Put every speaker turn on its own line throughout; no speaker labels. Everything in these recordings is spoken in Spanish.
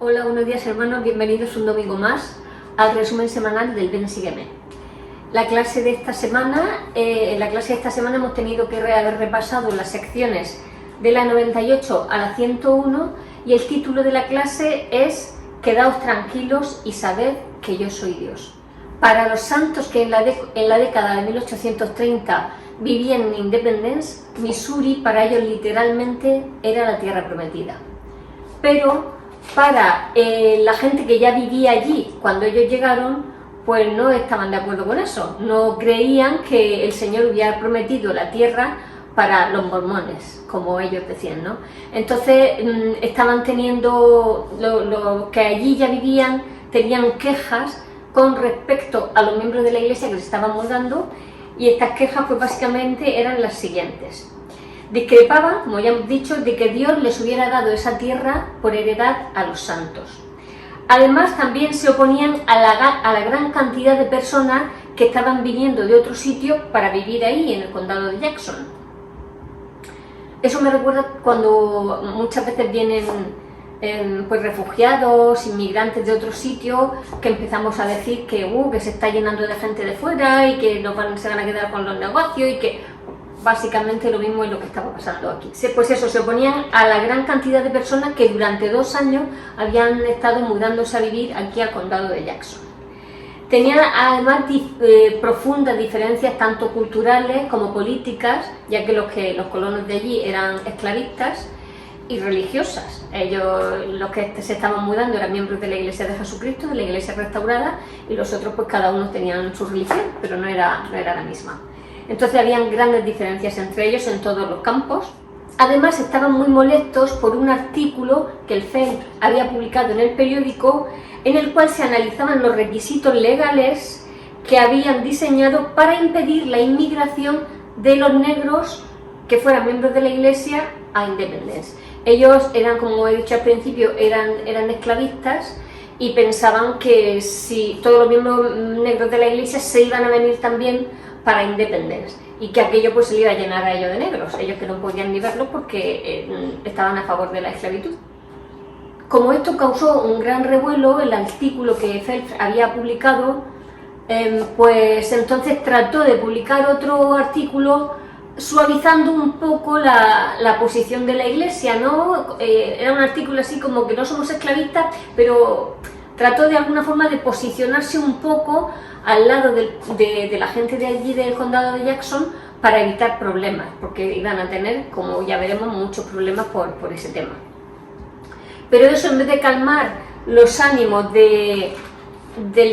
Hola, buenos días hermanos, bienvenidos un domingo más al resumen semanal del Ven Sígueme. La clase de esta semana, en la clase de esta semana hemos tenido que haber repasado las secciones de la 98 a la 101 y el título de la clase es Quedaos tranquilos y sabed que yo soy Dios. Para los santos que en la década de 1830 vivían en Independence, Missouri para ellos literalmente era la tierra prometida. Pero para la gente que ya vivía allí cuando ellos llegaron, pues no estaban de acuerdo con eso. No creían que el Señor hubiera prometido la tierra para los mormones, como ellos decían, ¿no? Entonces estaban teniendo, los que allí ya vivían, tenían quejas con respecto a los miembros de la iglesia que se estaban mudando, y estas quejas pues básicamente eran las siguientes. Discrepaban, como ya hemos dicho, de que Dios les hubiera dado esa tierra por heredad a los santos. Además, también se oponían a la gran cantidad de personas que estaban viniendo de otro sitio para vivir ahí, en el condado de Jackson. Eso me recuerda cuando muchas veces vienen pues refugiados, inmigrantes de otro sitio, que empezamos a decir que se está llenando de gente de fuera y que se van a quedar con los negocios y que básicamente lo mismo es lo que estaba pasando aquí. Pues eso, se oponían a la gran cantidad de personas que durante 2 años habían estado mudándose a vivir aquí al condado de Jackson. Tenían además profundas diferencias tanto culturales como políticas, ya que los colonos de allí eran esclavistas, y religiosas. Ellos, los que se estaban mudando, eran miembros de la Iglesia de Jesucristo, de la Iglesia Restaurada, y los otros pues cada uno tenían su religión, pero no era la misma. Entonces habían grandes diferencias entre ellos en todos los campos. Además estaban muy molestos por un artículo que el FEL había publicado en el periódico, en el cual se analizaban los requisitos legales que habían diseñado para impedir la inmigración de los negros que fueran miembros de la Iglesia a Independence. Ellos eran, como he dicho al principio, eran esclavistas, y pensaban que si todos los miembros negros de la Iglesia se iban a venir también para Independence, y que aquello pues se le iba a llenar a ellos de negros, ellos que no podían ni verlo porque estaban a favor de la esclavitud. Como esto causó un gran revuelo, el artículo que Phelps había publicado, pues entonces trató de publicar otro artículo suavizando un poco la posición de la Iglesia, ¿no? Era un artículo así como que no somos esclavistas, pero trató de alguna forma de posicionarse un poco al lado de la gente de allí del condado de Jackson para evitar problemas, porque iban a tener, como ya veremos, muchos problemas por ese tema. Pero eso, en vez de calmar los ánimos del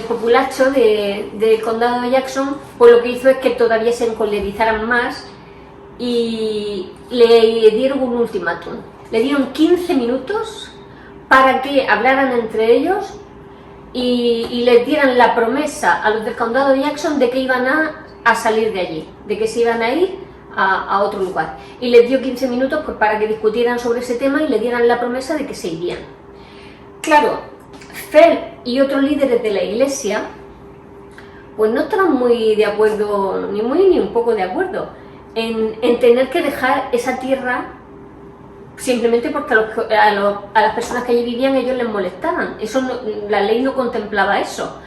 populacho del condado de Jackson, pues lo que hizo es que todavía se encolerizaran más y le dieron un ultimátum. Le dieron 15 minutos para que hablaran entre ellos y les dieran la promesa a los del condado de Jackson de que iban a salir de allí, de que se iban a ir a otro lugar. Y les dio 15 minutos pues, para que discutieran sobre ese tema y le dieran la promesa de que se irían. Claro, Phelps y otros líderes de la iglesia pues no estaban muy de acuerdo, ni un poco de acuerdo, en tener que dejar esa tierra simplemente porque a las personas que allí vivían ellos les molestaban. Eso la ley no contemplaba eso.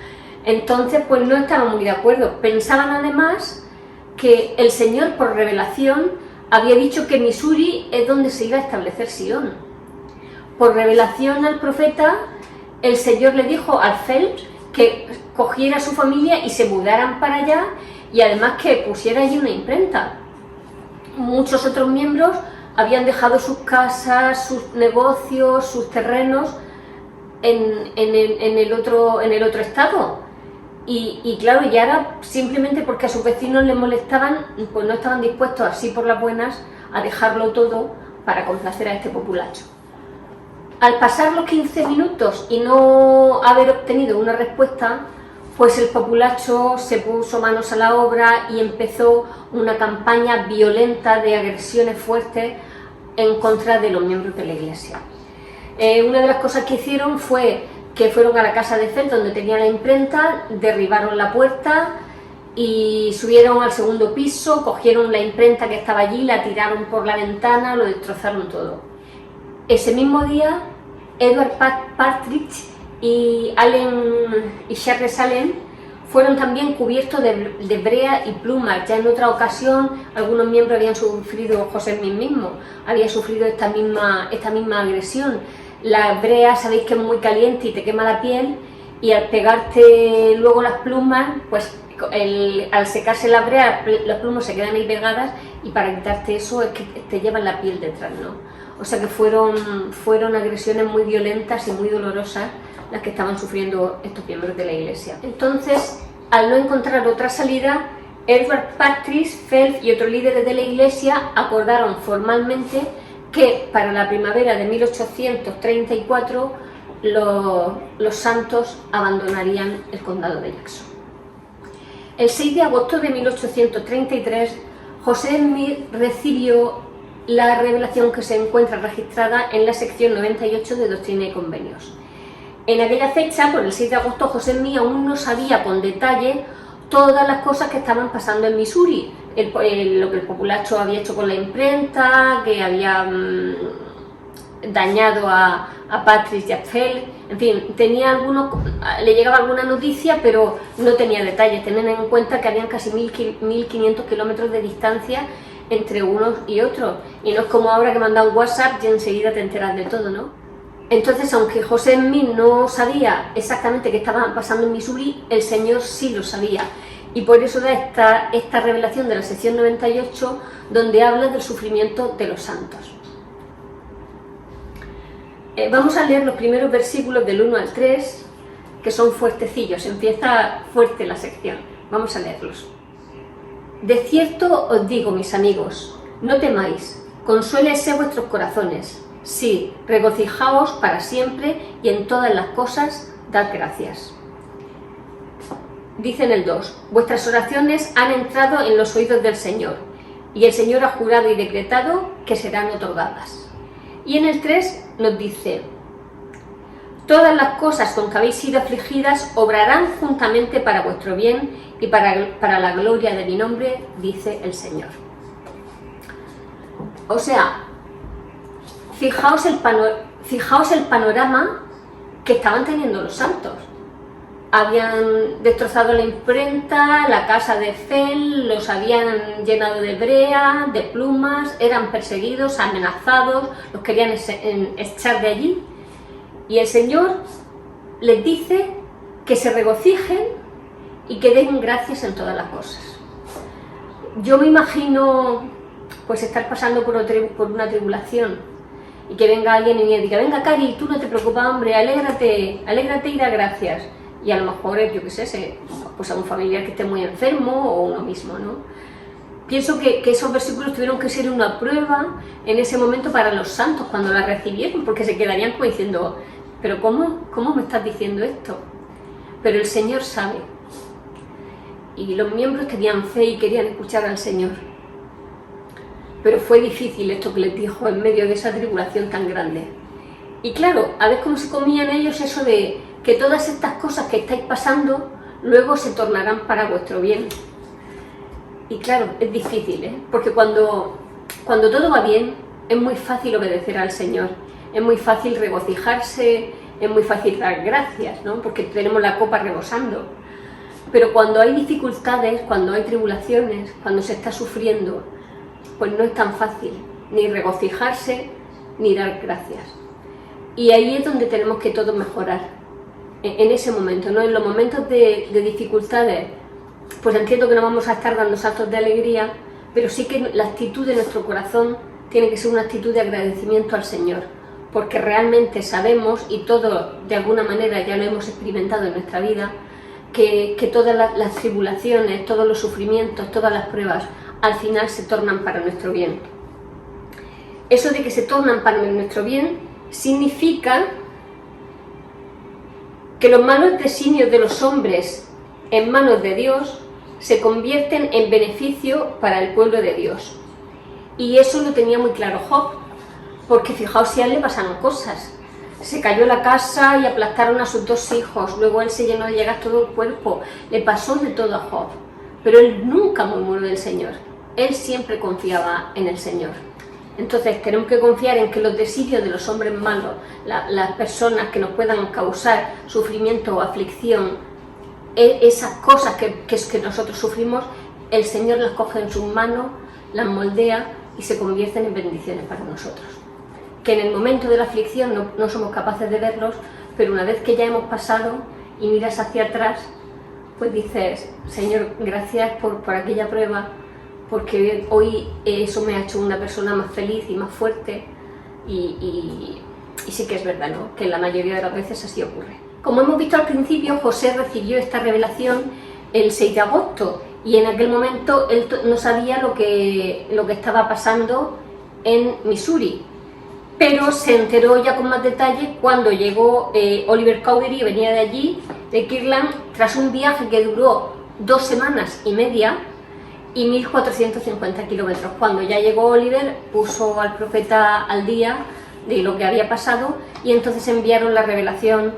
Entonces pues no estaban muy de acuerdo. Pensaban además que el Señor por revelación había dicho que Missouri es donde se iba a establecer Sion. Por revelación al profeta, el Señor le dijo al Phelps que cogiera a su familia y se mudaran para allá, y además que pusiera allí una imprenta. Muchos otros miembros habían dejado sus casas, sus negocios, sus terrenos en el otro estado. Y claro, y ahora simplemente porque a sus vecinos les molestaban, pues no estaban dispuestos así por las buenas a dejarlo todo para complacer a este populacho. Al pasar los 15 minutos y no haber obtenido una respuesta, pues el populacho se puso manos a la obra y empezó una campaña violenta de agresiones fuertes en contra de los miembros de la iglesia. Una de las cosas que hicieron fue que fueron a la casa de Phelps, donde tenía la imprenta, derribaron la puerta y subieron al segundo piso, cogieron la imprenta que estaba allí, la tiraron por la ventana, lo destrozaron todo. Ese mismo día Edward Partridge y Charles Allen fueron también cubiertos de brea y plumas. Ya en otra ocasión algunos miembros habían sufrido, José Smith mismo había sufrido esta misma agresión. La brea sabéis que es muy caliente y te quema la piel, y al pegarte luego las plumas, pues al secarse la brea, las plumas se quedan ahí pegadas, y para quitarte eso es que te llevan la piel detrás, ¿no? O sea que fueron agresiones muy violentas y muy dolorosas las que estaban sufriendo estos miembros de la Iglesia. Entonces, al no encontrar otra salida, Edward Partridge, Phelps y otros líderes de la Iglesia acordaron formalmente que para la primavera de 1834 los santos abandonarían el condado de Jackson. El 6 de agosto de 1833, José Smith recibió la revelación que se encuentra registrada en la sección 98 de Doctrina y Convenios. En aquella fecha, por el 6 de agosto, José Smith aún no sabía con detalle todas las cosas que estaban pasando en Missouri, lo que el populacho había hecho con la imprenta, que había dañado a Partridge y a Phelps, en fin, le llegaba alguna noticia, pero no tenía detalles. Tened en cuenta que habían casi 1500 kilómetros de distancia entre unos y otros, y no es como ahora que mandan un WhatsApp y enseguida te enteras de todo, ¿no? Entonces, aunque José Smith no sabía exactamente qué estaba pasando en Missouri, el Señor sí lo sabía, y por eso da esta revelación de la sección 98, donde habla del sufrimiento de los santos. Vamos a leer los primeros versículos del 1 al 3, que son fuertecillos, empieza fuerte la sección. Vamos a leerlos. De cierto os digo, mis amigos, no temáis, consuélense vuestros corazones. Sí, regocijaos para siempre, y en todas las cosas dad gracias. Dice en el 2, vuestras oraciones han entrado en los oídos del Señor, y el Señor ha jurado y decretado que serán otorgadas. Y en el 3 nos dice, todas las cosas con que habéis sido afligidas obrarán juntamente para vuestro bien y para la gloria de mi nombre, dice el Señor. O sea, fijaos el panorama que estaban teniendo los santos. Habían destrozado la imprenta, la casa de Phelps, los habían llenado de brea, de plumas, eran perseguidos, amenazados, los querían echar de allí. Y el Señor les dice que se regocijen y que den gracias en todas las cosas. Yo me imagino pues estar pasando por una tribulación, y que venga alguien y me diga, venga Cari, tú no te preocupes, hombre, alégrate y da gracias. Y a lo mejor, yo qué sé, pues a un familiar que esté muy enfermo o uno mismo, ¿no? Pienso que esos versículos tuvieron que ser una prueba en ese momento para los santos cuando la recibieron, porque se quedarían como diciendo, pero ¿cómo me estás diciendo esto? Pero el Señor sabe. Y los miembros tenían fe y querían escuchar al Señor. Pero fue difícil esto que les dijo en medio de esa tribulación tan grande. Y claro, a ver cómo se comían ellos eso de que todas estas cosas que estáis pasando luego se tornarán para vuestro bien. Y claro, es difícil, porque cuando todo va bien es muy fácil obedecer al Señor, es muy fácil regocijarse, es muy fácil dar gracias, ¿no? Porque tenemos la copa rebosando. Pero cuando hay dificultades, cuando hay tribulaciones, cuando se está sufriendo, pues no es tan fácil ni regocijarse ni dar gracias. Y ahí es donde tenemos que todos mejorar, en ese momento, ¿no? En los momentos de dificultades, pues entiendo que no vamos a estar dando saltos de alegría, pero sí que la actitud de nuestro corazón tiene que ser una actitud de agradecimiento al Señor, porque realmente sabemos, y todos de alguna manera ya lo hemos experimentado en nuestra vida, que todas las tribulaciones, todos los sufrimientos, todas las pruebas, al final se tornan para nuestro bien. Eso de que se tornan para nuestro bien significa que los malos designios de los hombres en manos de Dios se convierten en beneficio para el pueblo de Dios. Y eso lo tenía muy claro Job, porque fijaos si a él le pasaron cosas. Se cayó la casa y aplastaron a sus 2 hijos, luego él se llenó de llagas todo el cuerpo, le pasó de todo a Job, pero él nunca murmuró del Señor, él siempre confiaba en el Señor. Entonces tenemos que confiar en que los designios de los hombres malos, las personas que nos puedan causar sufrimiento o aflicción, esas cosas que nosotros sufrimos, el Señor las coge en sus manos, las moldea y se convierten en bendiciones para nosotros. Que en el momento de la aflicción no somos capaces de verlos, pero una vez que ya hemos pasado y miras hacia atrás, pues dices, Señor, gracias por aquella prueba, porque hoy eso me ha hecho una persona más feliz y más fuerte, y sí que es verdad, ¿no?, que la mayoría de las veces así ocurre. Como hemos visto al principio, José recibió esta revelación el 6 de agosto, y en aquel momento él no sabía lo que estaba pasando en Missouri, pero se enteró ya con más detalle cuando llegó Oliver Cowdery, venía de allí, de Kirtland, tras un viaje que duró 2 semanas y media y 1450 kilómetros. Cuando ya llegó Oliver, puso al profeta al día de lo que había pasado, y entonces enviaron la revelación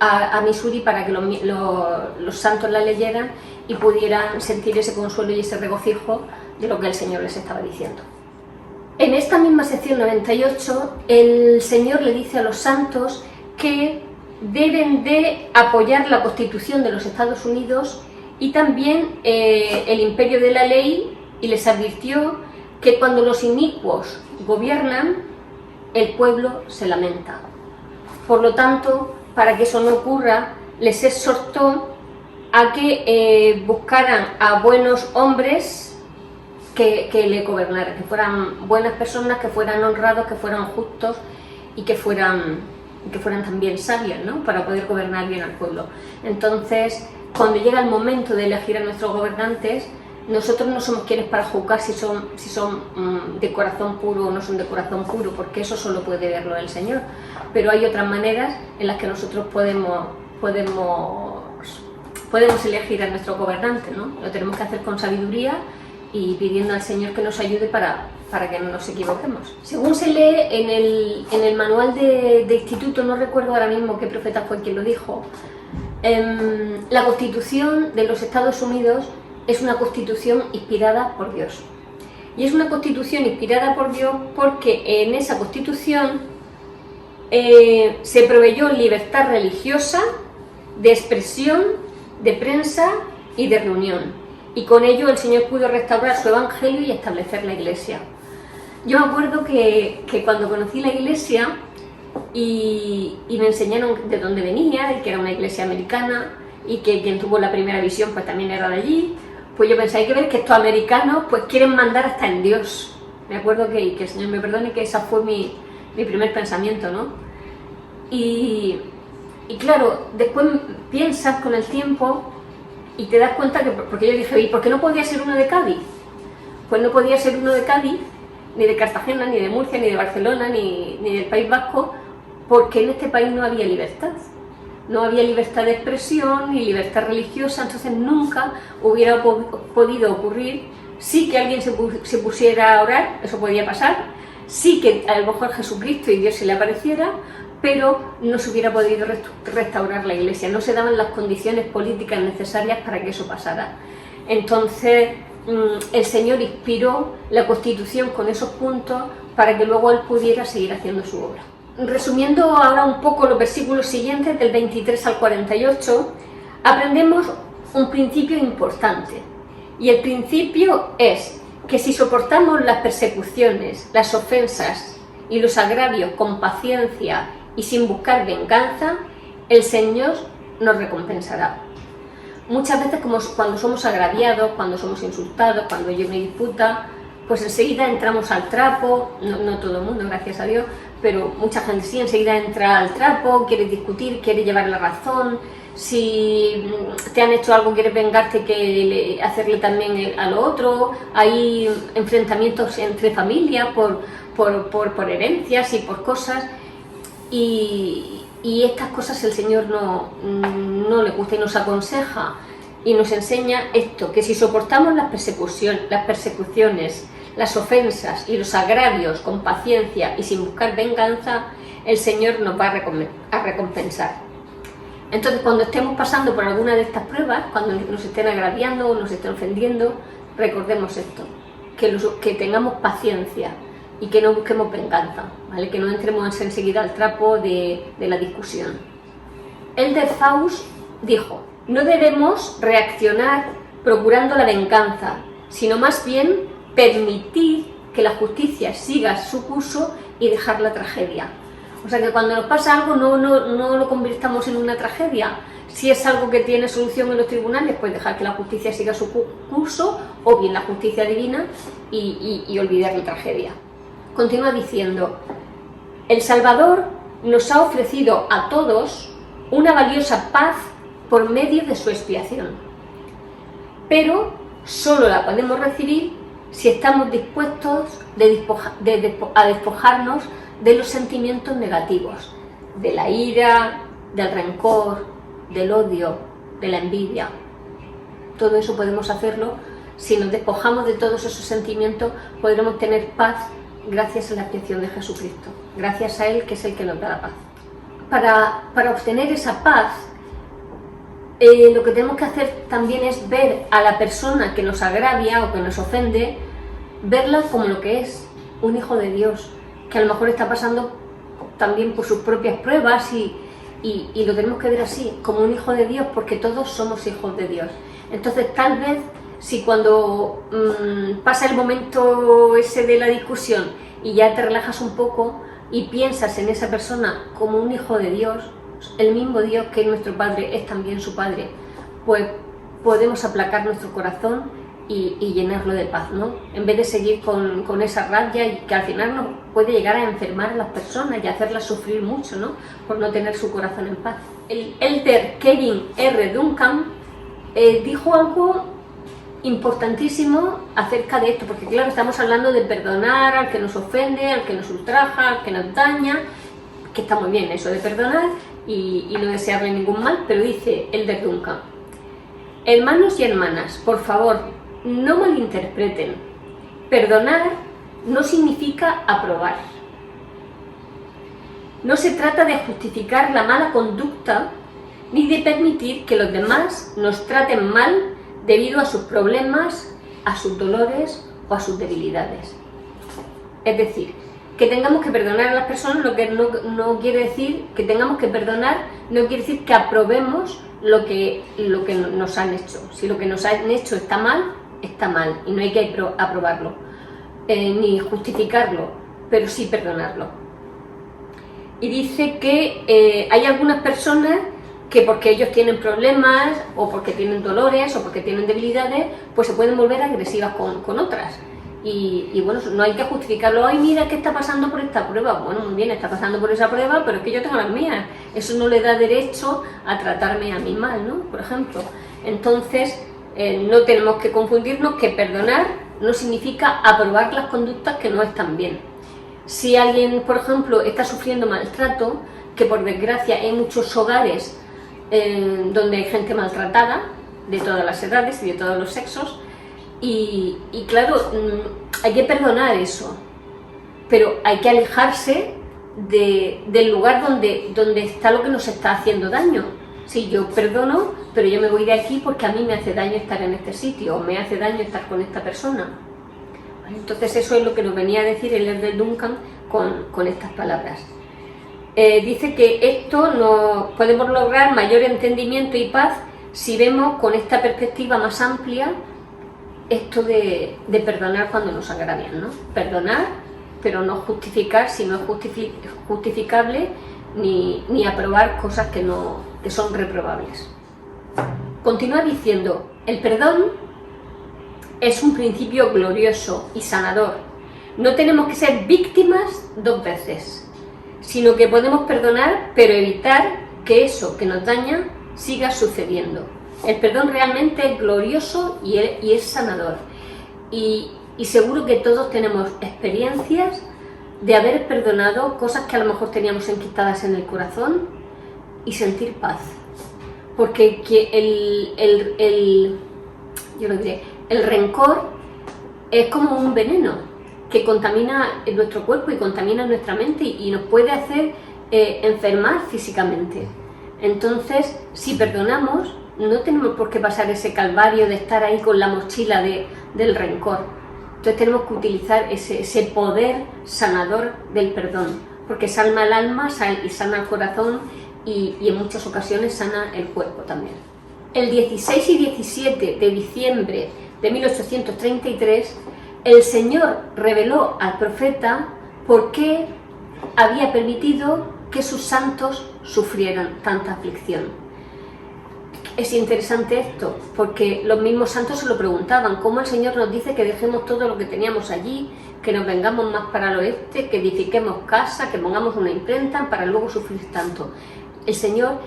a Missouri para que los santos la leyeran y pudieran sentir ese consuelo y ese regocijo de lo que el Señor les estaba diciendo. En esta misma sección 98, el Señor le dice a los santos que deben de apoyar la Constitución de los Estados Unidos y también el imperio de la ley, y les advirtió que cuando los inicuos gobiernan, el pueblo se lamenta. Por lo tanto, para que eso no ocurra, les exhortó a que buscaran a buenos hombres que le gobernaran, que fueran buenas personas, que fueran honrados, que fueran justos y que fueran también sabios, ¿no?, para poder gobernar bien al pueblo. Entonces, cuando llega el momento de elegir a nuestros gobernantes, nosotros no somos quienes para juzgar si son de corazón puro o no son de corazón puro, porque eso solo puede verlo el Señor. Pero hay otras maneras en las que nosotros podemos elegir a nuestro gobernante, ¿no? Lo tenemos que hacer con sabiduría y pidiendo al Señor que nos ayude para que no nos equivoquemos. Según se lee en el manual de instituto, no recuerdo ahora mismo qué profeta fue quien lo dijo, la Constitución de los Estados Unidos es una Constitución inspirada por Dios. Y es una Constitución inspirada por Dios porque en esa Constitución se proveyó libertad religiosa, de expresión, de prensa y de reunión. Y con ello el Señor pudo restaurar su evangelio y establecer la iglesia. Yo me acuerdo que cuando conocí la iglesia y me enseñaron de dónde venía, y que era una iglesia americana, y que quien tuvo la primera visión pues también era de allí, pues yo pensé, hay que ver que estos americanos pues quieren mandar hasta en Dios. Me acuerdo que el Señor me perdone, que ese fue mi primer pensamiento, ¿no? Y claro, después piensas con el tiempo y te das cuenta que, porque yo dije, ¿y por qué no podía ser uno de Cádiz? Pues no podía ser uno de Cádiz, ni de Cartagena, ni de Murcia, ni de Barcelona, ni del País Vasco, porque en este país no había libertad. No había libertad de expresión ni libertad religiosa, entonces nunca hubiera podido ocurrir. Sí que alguien se pusiera a orar, eso podía pasar, sí que a lo mejor Jesucristo y Dios se le apareciera, pero no se hubiera podido restaurar la iglesia, no se daban las condiciones políticas necesarias para que eso pasara. Entonces el Señor inspiró la Constitución con esos puntos para que luego Él pudiera seguir haciendo su obra. Resumiendo ahora un poco los versículos siguientes, del 23 al 48, aprendemos un principio importante. Y el principio es que si soportamos las persecuciones, las ofensas y los agravios con paciencia y sin buscar venganza, el Señor nos recompensará. Muchas veces, como cuando somos agraviados, cuando somos insultados, cuando hay una disputa, pues enseguida entramos al trapo, no todo el mundo, gracias a Dios, pero mucha gente sí, enseguida entra al trapo, quiere discutir, quiere llevar la razón. Si te han hecho algo, quieres vengarte, hacerle también a lo otro. Hay enfrentamientos entre familias por herencias y por cosas, y estas cosas el Señor no le gusta y nos aconseja y nos enseña esto, que si soportamos las persecuciones, las ofensas y los agravios con paciencia y sin buscar venganza, el Señor nos va a recompensar. Entonces, cuando estemos pasando por alguna de estas pruebas, cuando nos estén agraviando o nos estén ofendiendo, recordemos esto, que tengamos paciencia, y que no busquemos venganza, ¿vale? Que no entremos enseguida al trapo de la discusión. Elder Faust dijo: no debemos reaccionar procurando la venganza, sino más bien permitir que la justicia siga su curso y dejar la tragedia. O sea que cuando nos pasa algo no lo convirtamos en una tragedia. Si es algo que tiene solución en los tribunales, pues dejar que la justicia siga su curso, o bien la justicia divina, y olvidar la tragedia. Continúa diciendo: el Salvador nos ha ofrecido a todos una valiosa paz por medio de su expiación, pero solo la podemos recibir si estamos dispuestos a despojarnos de los sentimientos negativos, de la ira, del rencor, del odio, de la envidia. Todo eso podemos hacerlo. Si nos despojamos de todos esos sentimientos, podremos tener paz gracias a la expiación de Jesucristo, gracias a Él, que es el que nos da la paz. Para obtener esa paz, lo que tenemos que hacer también es ver a la persona que nos agravia o que nos ofende, verla como lo que es, un hijo de Dios, que a lo mejor está pasando también por sus propias pruebas, y lo tenemos que ver así, como un hijo de Dios, porque todos somos hijos de Dios. Entonces, tal vez, si cuando pasa el momento ese de la discusión y ya te relajas un poco y piensas en esa persona como un hijo de Dios, el mismo Dios que es nuestro Padre es también su Padre, pues podemos aplacar nuestro corazón y llenarlo de paz, ¿no? En vez de seguir con esa rabia, y que al final nos puede llegar a enfermar a las personas y hacerlas sufrir mucho, ¿no? Por no tener su corazón en paz. El elder Kevin R. Duncan dijo algo importantísimo acerca de esto, porque claro, estamos hablando de perdonar al que nos ofende, al que nos ultraja, al que nos daña, que está muy bien eso de perdonar y no desearle ningún mal, pero dice elder Duncan: hermanos y hermanas, por favor, no malinterpreten. Perdonar no significa aprobar. No se trata de justificar la mala conducta ni de permitir que los demás nos traten mal debido a sus problemas, a sus dolores o a sus debilidades. Es decir, que tengamos que perdonar a las personas lo que no quiere decir que tengamos que perdonar, no quiere decir que aprobemos lo que nos han hecho. Si lo que nos han hecho está mal y no hay que aprobarlo, ni justificarlo, pero sí perdonarlo. Y dice que hay algunas personas que porque ellos tienen problemas, o porque tienen dolores, o porque tienen debilidades, pues se pueden volver agresivas con otras. Y bueno, no hay que justificarlo. Ay, mira que está pasando por esta prueba. Bueno, muy bien, está pasando por esa prueba, pero es que yo tengo las mías. Eso no le da derecho a tratarme a mí mal, ¿no? Por ejemplo. Entonces, no tenemos que confundirnos que perdonar no significa aprobar las conductas que no están bien. Si alguien, por ejemplo, está sufriendo maltrato, que por desgracia hay muchos hogares donde hay gente maltratada, de todas las edades y de todos los sexos, y claro, hay que perdonar eso, pero hay que alejarse del lugar donde está lo que nos está haciendo daño. Sí, yo perdono, pero yo me voy de aquí porque a mí me hace daño estar en este sitio, o me hace daño estar con esta persona. Entonces eso es lo que nos venía a decir el elder Duncan con estas palabras. Dice que esto no podemos lograr mayor entendimiento y paz si vemos con esta perspectiva más amplia esto de perdonar cuando nos agravian, ¿no? Perdonar, pero no justificar si no es justificable, ni aprobar cosas que son reprobables. Continúa diciendo: el perdón es un principio glorioso y sanador. No tenemos que ser víctimas dos veces, sino que podemos perdonar, pero evitar que eso que nos daña siga sucediendo. El perdón realmente es glorioso y es sanador. Y seguro que todos tenemos experiencias de haber perdonado cosas que a lo mejor teníamos enquistadas en el corazón y sentir paz. Porque el rencor es como un veneno que contamina nuestro cuerpo y contamina nuestra mente y nos puede hacer enfermar físicamente. Entonces, si perdonamos, no tenemos por qué pasar ese calvario de estar ahí con la mochila del rencor. Entonces tenemos que utilizar ese poder sanador del perdón, porque sana el alma y sana el corazón y en muchas ocasiones sana el cuerpo también. El 16 y 17 de diciembre de 1833, el Señor reveló al profeta por qué había permitido que sus santos sufrieran tanta aflicción. Es interesante esto, porque los mismos santos se lo preguntaban, ¿cómo el Señor nos dice que dejemos todo lo que teníamos allí, que nos vengamos más para el oeste, que edifiquemos casa, que pongamos una imprenta para luego sufrir tanto? El Señor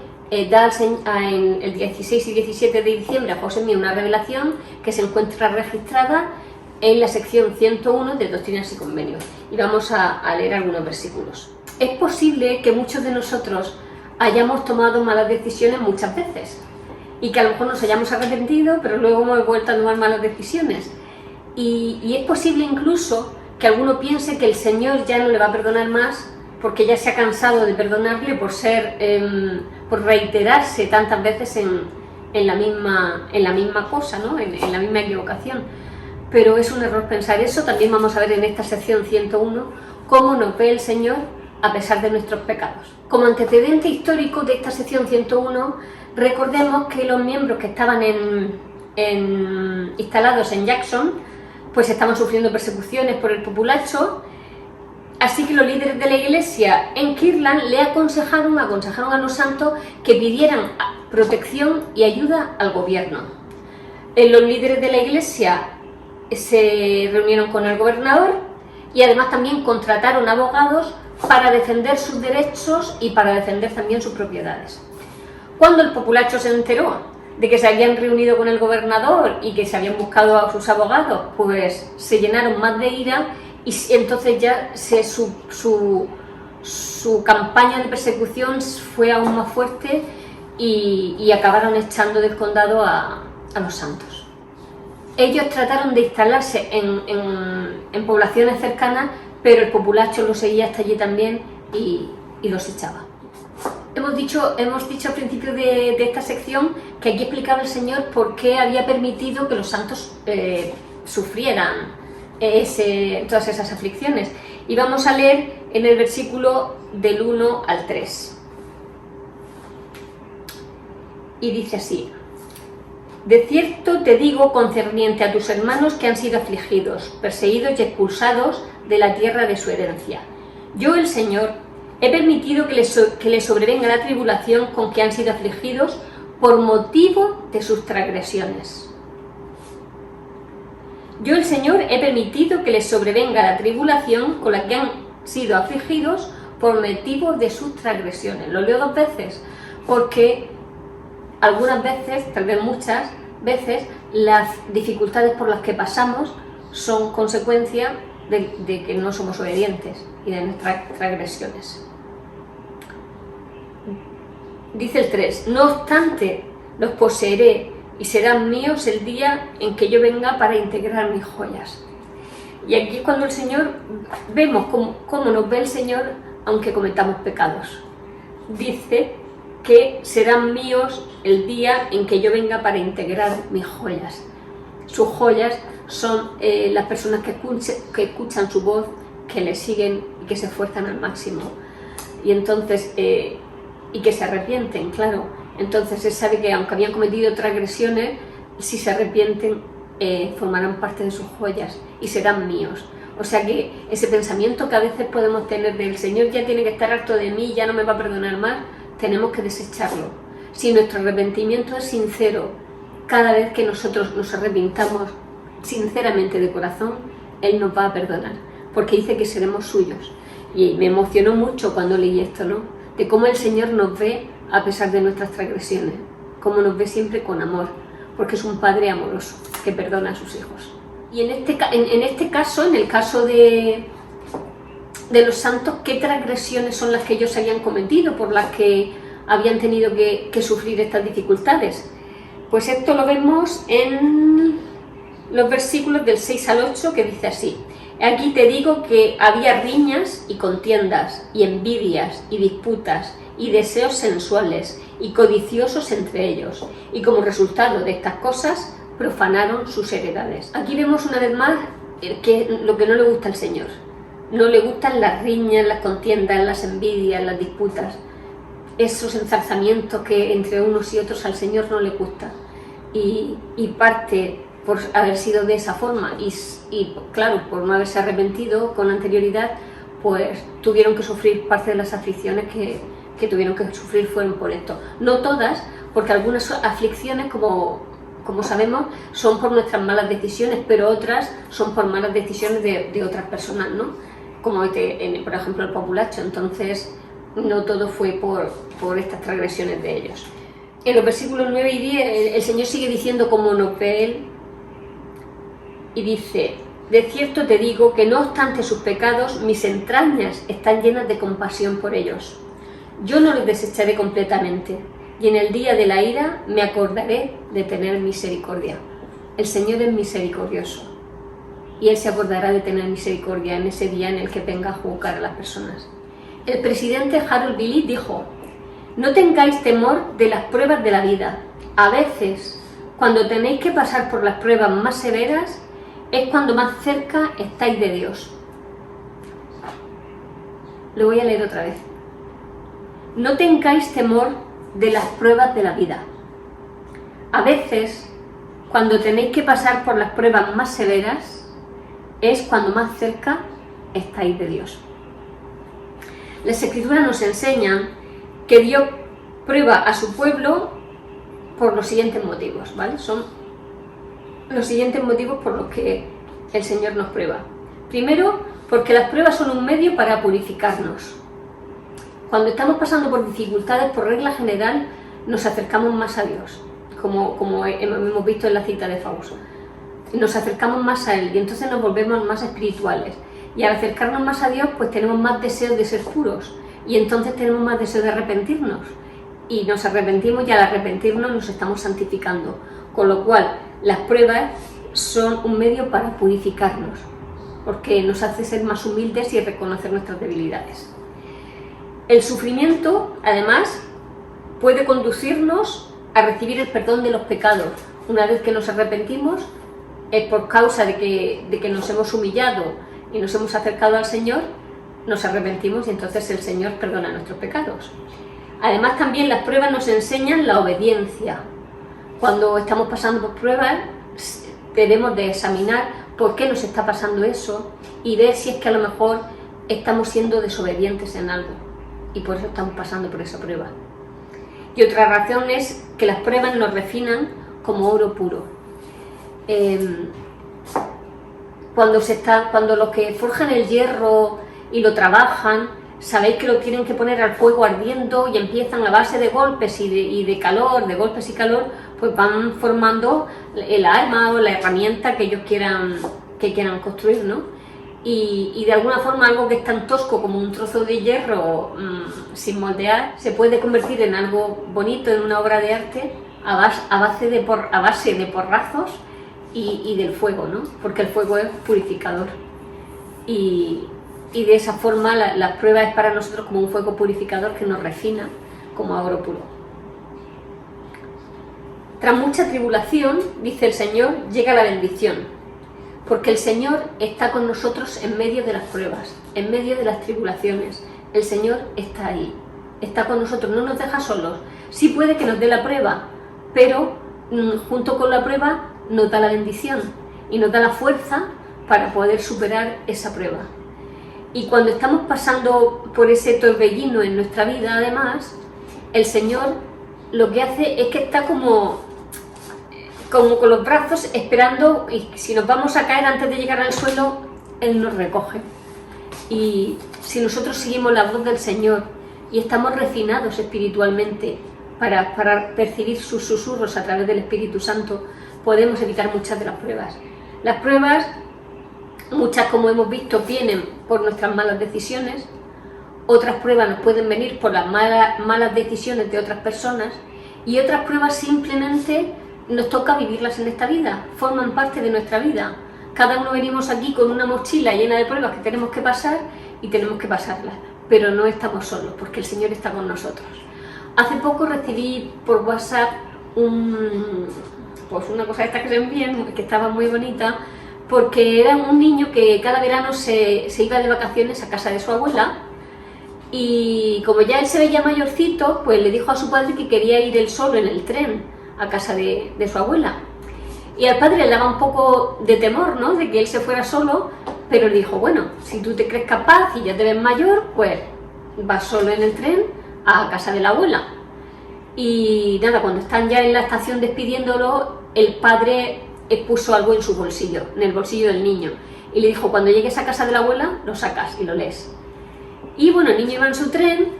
da en el 16 y 17 de diciembre a José Mí una revelación que se encuentra registrada en la sección 101 de Doctrinas y Convenios, y vamos a leer algunos versículos. Es posible que muchos de nosotros hayamos tomado malas decisiones muchas veces, y que a lo mejor nos hayamos arrepentido, pero luego hemos vuelto a tomar malas decisiones. Y es posible incluso que alguno piense que el Señor ya no le va a perdonar más porque ya se ha cansado de perdonarle por reiterarse tantas veces en la misma cosa, ¿no? en la misma equivocación. Pero es un error pensar eso. También vamos a ver en esta sección 101 cómo nos ve el Señor a pesar de nuestros pecados. Como antecedente histórico de esta sección 101, recordemos que los miembros que estaban instalados en Jackson, pues estaban sufriendo persecuciones por el populacho, así que los líderes de la iglesia en Kirtland le aconsejaron a los santos que pidieran protección y ayuda al gobierno. Los líderes de la iglesia se reunieron con el gobernador y además también contrataron abogados para defender sus derechos y para defender también sus propiedades. Cuando el populacho se enteró de que se habían reunido con el gobernador y que se habían buscado a sus abogados, pues se llenaron más de ira y entonces ya su campaña de persecución fue aún más fuerte y acabaron echando del condado a los santos. Ellos trataron de instalarse en poblaciones cercanas, pero el populacho los seguía hasta allí también y los echaba. Hemos dicho al principio de esta sección que aquí explicaba el Señor por qué había permitido que los santos sufrieran todas esas aflicciones. Y vamos a leer en el versículo del 1 al 3. Y dice así: De cierto te digo concerniente a tus hermanos que han sido afligidos, perseguidos y expulsados de la tierra de su herencia. Yo, el Señor, he permitido que les sobrevenga la tribulación con que han sido afligidos por motivo de sus transgresiones. Yo, el Señor, he permitido que les sobrevenga la tribulación con la que han sido afligidos por motivo de sus transgresiones. Lo leo dos veces, porque algunas veces, tal vez muchas veces, las dificultades por las que pasamos son consecuencia de que no somos obedientes y de nuestras transgresiones. Dice el 3: No obstante, los poseeré y serán míos el día en que yo venga para integrar mis joyas. Y aquí es cuando el Señor, vemos cómo nos ve el Señor aunque cometamos pecados. Dice que serán míos el día en que yo venga para integrar mis joyas. Sus joyas son las personas que escuchan su voz, que le siguen y que se esfuerzan al máximo. Y entonces, y que se arrepienten, claro. Entonces él sabe que aunque habían cometido transgresiones, si se arrepienten, formarán parte de sus joyas y serán míos. O sea que ese pensamiento que a veces podemos tener del Señor ya tiene que estar harto de mí, ya no me va a perdonar más, tenemos que desecharlo. Si nuestro arrepentimiento es sincero, cada vez que nosotros nos arrepintamos sinceramente de corazón, Él nos va a perdonar, porque dice que seremos suyos. Y me emocionó mucho cuando leí esto, ¿no? De cómo el Señor nos ve a pesar de nuestras transgresiones, cómo nos ve siempre con amor, porque es un Padre amoroso que perdona a sus hijos. Y en este caso, en el caso de los santos, ¿qué transgresiones son las que ellos habían cometido, por las que habían tenido que sufrir estas dificultades? Pues esto lo vemos en los versículos del 6 al 8, que dice así: Aquí te digo que había riñas y contiendas, y envidias, y disputas, y deseos sensuales, y codiciosos entre ellos, y como resultado de estas cosas, profanaron sus heredades. Aquí vemos una vez más lo que no le gusta al Señor. No le gustan las riñas, las contiendas, las envidias, las disputas, esos enzarzamientos que entre unos y otros al Señor no le gusta. Y parte por haber sido de esa forma y claro, por no haberse arrepentido con anterioridad, pues tuvieron que sufrir parte de las aflicciones que tuvieron que sufrir fueron por esto. No todas, porque algunas aflicciones, como sabemos, son por nuestras malas decisiones, pero otras son por malas decisiones de otras personas, ¿no? Como por ejemplo el populacho. Entonces no todo fue por estas transgresiones de ellos. En los versículos 9 y 10 el Señor sigue diciendo cómo nos ve Él y dice: de cierto te digo que no obstante sus pecados, mis entrañas están llenas de compasión por ellos. Yo no los desecharé completamente, y en el día de la ira me acordaré de tener misericordia. El Señor es misericordioso, y Él se acordará de tener misericordia en ese día en el que venga a juzgar a las personas. El presidente Harold Billy dijo: no tengáis temor de las pruebas de la vida. A veces, cuando tenéis que pasar por las pruebas más severas, es cuando más cerca estáis de Dios. Lo voy a leer otra vez. No tengáis temor de las pruebas de la vida. A veces, cuando tenéis que pasar por las pruebas más severas, es cuando más cerca estáis de Dios. Las Escrituras nos enseñan que Dios prueba a su pueblo por los siguientes motivos, ¿vale? Son los siguientes motivos por los que el Señor nos prueba. Primero, porque las pruebas son un medio para purificarnos. Cuando estamos pasando por dificultades, por regla general, nos acercamos más a Dios, como hemos visto en la cita de Fausto. Nos acercamos más a Él y entonces nos volvemos más espirituales. Y al acercarnos más a Dios, pues tenemos más deseos de ser puros y entonces tenemos más deseo de arrepentirnos. Y nos arrepentimos y al arrepentirnos nos estamos santificando. Con lo cual, las pruebas son un medio para purificarnos, porque nos hace ser más humildes y reconocer nuestras debilidades. El sufrimiento, además, puede conducirnos a recibir el perdón de los pecados. Una vez que nos arrepentimos, es por causa de que nos hemos humillado y nos hemos acercado al Señor, nos arrepentimos y entonces el Señor perdona nuestros pecados. Además, también las pruebas nos enseñan la obediencia. Cuando estamos pasando por pruebas, debemos de examinar por qué nos está pasando eso y ver si es que a lo mejor estamos siendo desobedientes en algo y por eso estamos pasando por esa prueba. Y otra razón es que las pruebas nos refinan como oro puro. Cuando los que forjan el hierro y lo trabajan, sabéis que lo tienen que poner al fuego ardiendo y empiezan a base de golpes y de calor, de golpes y calor, pues van formando el arma o la herramienta que ellos quieran construir, ¿no? Y de alguna forma algo que es tan tosco como un trozo de hierro sin moldear se puede convertir en algo bonito, en una obra de arte a base de porrazos y del fuego, ¿no? Porque el fuego es purificador y de esa forma la prueba es para nosotros como un fuego purificador que nos refina como a oro puro. Tras mucha tribulación, dice el Señor, llega la bendición, porque el Señor está con nosotros en medio de las pruebas, en medio de las tribulaciones. El Señor está ahí, está con nosotros, no nos deja solos. Sí puede que nos dé la prueba, pero junto con la prueba nos da la bendición y nos da la fuerza para poder superar esa prueba. Y cuando estamos pasando por ese torbellino en nuestra vida, además, el Señor lo que hace es que está como con los brazos esperando, y si nos vamos a caer antes de llegar al suelo, Él nos recoge. Y si nosotros seguimos la voz del Señor y estamos refinados espiritualmente para percibir sus susurros a través del Espíritu Santo, podemos evitar muchas de las pruebas. Las pruebas, muchas como hemos visto, vienen por nuestras malas decisiones, otras pruebas nos pueden venir por las malas decisiones de otras personas y otras pruebas simplemente nos toca vivirlas en esta vida, forman parte de nuestra vida. Cada uno venimos aquí con una mochila llena de pruebas que tenemos que pasar y tenemos que pasarlas, pero no estamos solos porque el Señor está con nosotros. Hace poco recibí por WhatsApp una cosa esta que se envían, que estaba muy bonita, porque era un niño que cada verano se iba de vacaciones a casa de su abuela, y como ya él se veía mayorcito, pues le dijo a su padre que quería ir él solo en el tren a casa de su abuela. Y al padre le daba un poco de temor, ¿no?, de que él se fuera solo, pero le dijo, bueno, si tú te crees capaz y ya te ves mayor, pues vas solo en el tren a casa de la abuela. Y nada, cuando están ya en la estación despidiéndolo, el padre puso algo en su bolsillo, en el bolsillo del niño, y le dijo, cuando llegues a casa de la abuela, lo sacas y lo lees. Y bueno, el niño iba en su tren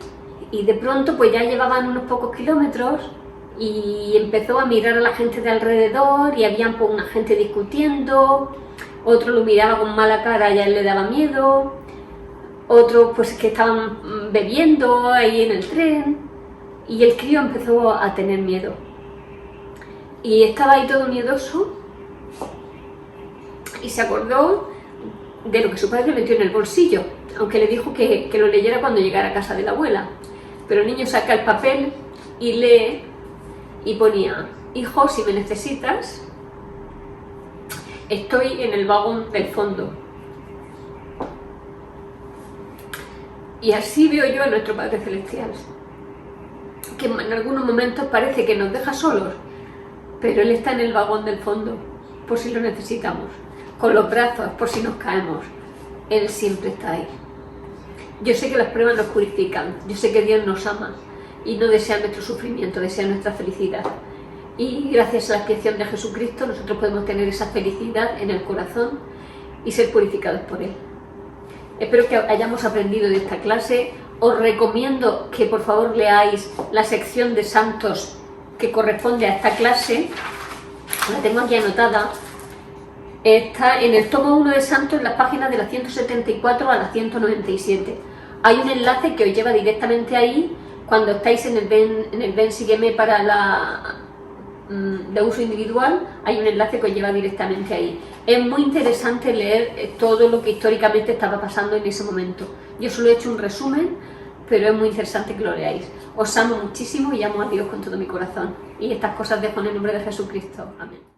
y de pronto pues ya llevaban unos pocos kilómetros y empezó a mirar a la gente de alrededor, y había pues una gente discutiendo, otro lo miraba con mala cara y a él le daba miedo, otros pues que estaban bebiendo ahí en el tren, y el crío empezó a tener miedo. Y estaba ahí todo miedoso y se acordó de lo que su padre le metió en el bolsillo, aunque le dijo que lo leyera cuando llegara a casa de la abuela. Pero el niño saca el papel y lee, y ponía, hijo, si me necesitas, estoy en el vagón del fondo. Y así veo yo a nuestro Padre Celestial, que en algunos momentos parece que nos deja solos, pero Él está en el vagón del fondo, por si lo necesitamos, con los brazos, por si nos caemos. Él siempre está ahí. Yo sé que las pruebas nos purifican, yo sé que Dios nos ama y no desea nuestro sufrimiento, desea nuestra felicidad. Y gracias a la expiación de Jesucristo nosotros podemos tener esa felicidad en el corazón y ser purificados por Él. Espero que hayamos aprendido de esta clase. Os recomiendo que por favor leáis la sección de santos que corresponde a esta clase. La tengo aquí anotada. Está en el tomo 1 de Santos, en las páginas de la 174 a la 197. Hay un enlace que os lleva directamente ahí. Cuando estáis en el Ven Sígueme para de uso individual, hay un enlace que os lleva directamente ahí. Es muy interesante leer todo lo que históricamente estaba pasando en ese momento. Yo solo he hecho un resumen, pero es muy interesante que lo leáis. Os amo muchísimo y amo a Dios con todo mi corazón. Y estas cosas dejo en el nombre de Jesucristo. Amén.